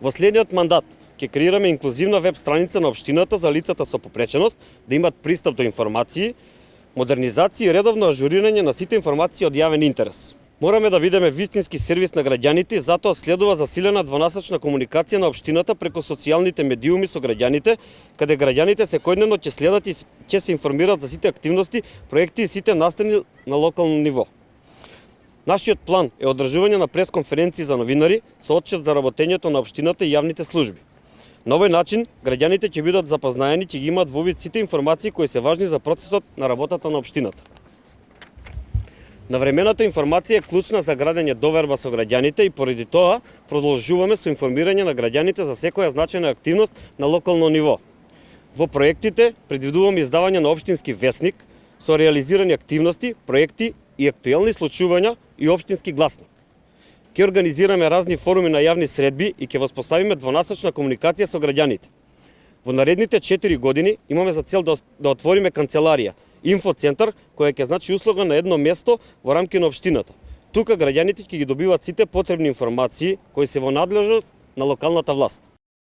Во следниот мандат ќе креираме инклузивна веб страница на општината за лицата со попреченост да имат пристап до информации, модернизација и редовно ажурирање на сите информации од јавен интерес. Мораме да бидеме вистински сервис на граѓаните, затоа следува засилена двонасочна комуникација на општината преку социјалните медиуми со граѓаните, каде граѓаните секојдневно ќе следат и ќе се информираат за сите активности, проекти и сите настани на локално ниво. Нашиот план е одржување на пресконференции за новинари со отчет за работењето на општината и јавните служби. На овој начин, граѓаните ќе бидат запознаени, ќе ги имаат во вид сите информации кои се важни за процесот на работата на општината. Навремената информација е клучна за градење доверба со граѓаните и поради тоа продолжуваме со информирање на граѓаните за секоја значајна активност на локално ниво. Во проектите предвидуваме издавање на општински весник со реализирани активности, проекти и актуелни случувања и општински гласник. Ќе организираме разни форуми на јавни средби и ќе воспоставиме двонасочна комуникација со граѓаните. Во наредните 4 години имаме за цел да отвориме канцеларија, инфоцентар, која ќе значи услуга на едно место во рамки на општината. Тука граѓаните ќе ги добиваат сите потребни информации кои се во надлежност на локалната власт.